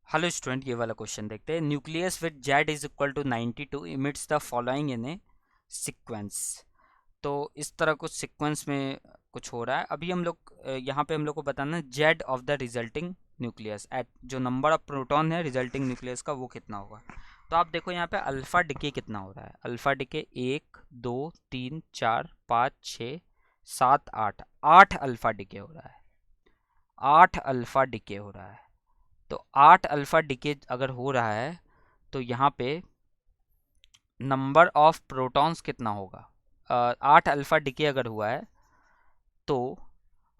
Hello student, ये वाला question देखते हैं। Nucleus with Z is equal to 92 emits the following in a sequence. तो इस तरह कुछ सीक्वेंस में कुछ हो रहा है। अभी हम लोग यहाँ पे हम लोग को बताना है Z of the resulting nucleus eight जो नंबर ऑफ प्रोटॉन है रिजल्टिंग न्यूक्लियस का वो कितना होगा। तो आप देखो यहाँ पे अल्फा डिके कितना हो रहा है। अल्फा डिके 1 2 3 4 5 6 7 8 8 अल्फा डिके हो रहा है। 8 अल्फा डिके हो रहा है। तो 8 अल्फा डिके अगर हो रहा है तो यहाँ पे नंबर ऑफ प्रोटॉन्स कितना होगा। 8 अल्फा डिके अगर हुआ है तो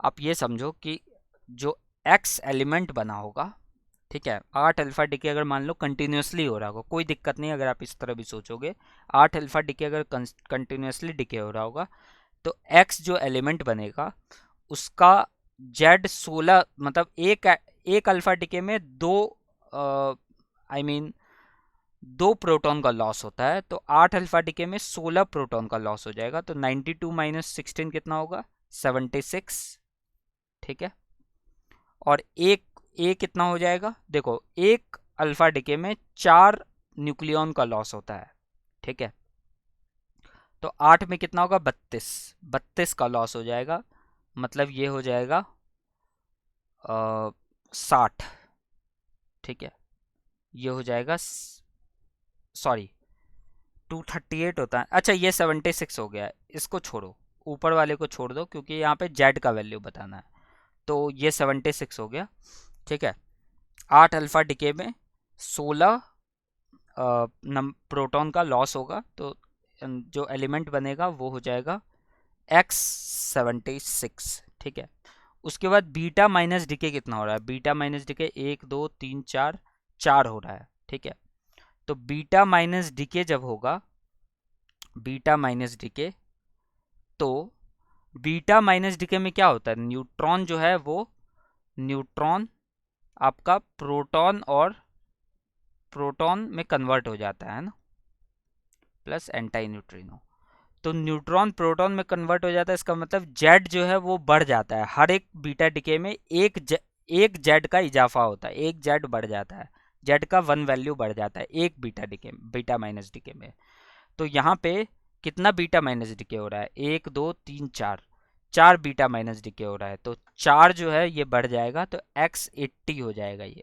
आप ये समझो कि जो एक्स एलिमेंट बना होगा, ठीक है। 8 अल्फा डिके अगर मान लो कंटिन्यूसली हो रहा होगा, कोई दिक्कत नहीं अगर आप इस तरह भी सोचोगे। 8 अल्फा डिके अगर कंटिन्यूसली डिके हो रहा होगा तो एक्स जो एलिमेंट बनेगा उसका जेड 16 मतलब एक अल्फा डिके में दो आई मीन दो प्रोटॉन का लॉस होता है। तो 8 अल्फा डिके में 16 प्रोटॉन का लॉस हो जाएगा। तो 92 माइनस 16 कितना होगा, 76। ठीक है। और एक ए कितना हो जाएगा, देखो एक अल्फा डिके में 4 न्यूक्लियॉन का लॉस होता है। ठीक है। तो 8 में कितना होगा, 32 का लॉस हो जाएगा। मतलब ये हो जाएगा 60। ठीक है। ये हो जाएगा, सॉरी 238 होता है। अच्छा ये 76 हो गया है, इसको छोड़ो, ऊपर वाले को छोड़ दो क्योंकि यहाँ पे जेड का वैल्यू बताना है। तो ये 76 हो गया। ठीक है। 8 अल्फा डिके में 16 प्रोटॉन का लॉस होगा। तो जो एलिमेंट बनेगा वो हो जाएगा x76। ठीक है। उसके बाद बीटा माइनस डिके कितना हो रहा है, बीटा माइनस डिके 1 2 3 4 4 हो रहा है। ठीक है। तो बीटा माइनस डिके जब होगा, बीटा माइनस डिके, तो बीटा माइनस डिके में क्या होता है, न्यूट्रॉन जो है वो न्यूट्रॉन आपका प्रोटॉन में कन्वर्ट हो जाता है ना, प्लस एंटी न्यूट्रिनो। तो न्यूट्रॉन प्रोटॉन में कन्वर्ट हो जाता है, इसका मतलब जेड जो है वो बढ़ जाता है। हर एक बीटा डिके में एक जेड का इजाफा होता है, एक जेड बढ़ जाता है। जेड का 1 वैल्यू बढ़ जाता है एक बीटा माइनस डिके में। तो यहाँ पे कितना बीटा माइनस डिके हो रहा है, 1 2 3 4, 4 बीटा माइनस डिके हो रहा है। तो 4 जो है ये बढ़ जाएगा तो x80 हो जाएगा ये।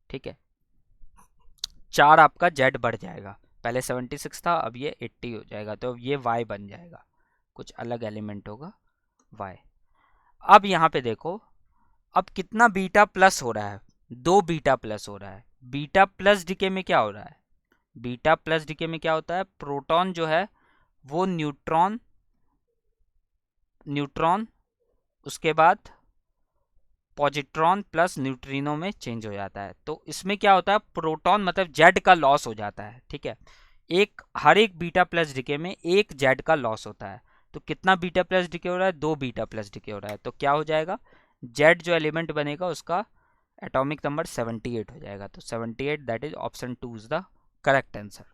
ठीक है। 4 आपका जेड बढ़ जाएगा, पहले 76 था अब ये 80 हो जाएगा। तो ये y बन जाएगा, कुछ अलग एलिमेंट होगा y। अब यहाँ पे देखो, अब कितना बीटा प्लस हो रहा है, 2 बीटा प्लस हो रहा है। बीटा प्लस डिके में क्या हो रहा है, बीटा प्लस डिके में क्या होता है, प्रोटॉन जो है वो न्यूट्रॉन उसके बाद पॉजिट्रॉन प्लस न्यूट्रिनो में चेंज हो जाता है। तो इसमें क्या होता है, प्रोटॉन मतलब जेड का लॉस हो जाता है। ठीक है। हर एक बीटा प्लस डिके में एक जेड का लॉस होता है। तो कितना बीटा प्लस डिके हो रहा है, 2 बीटा प्लस डिके हो रहा है। तो क्या हो जाएगा, जेड जो एलिमेंट बनेगा उसका एटॉमिक नंबर 78 हो जाएगा। तो 78, that is option 2 is the correct answer.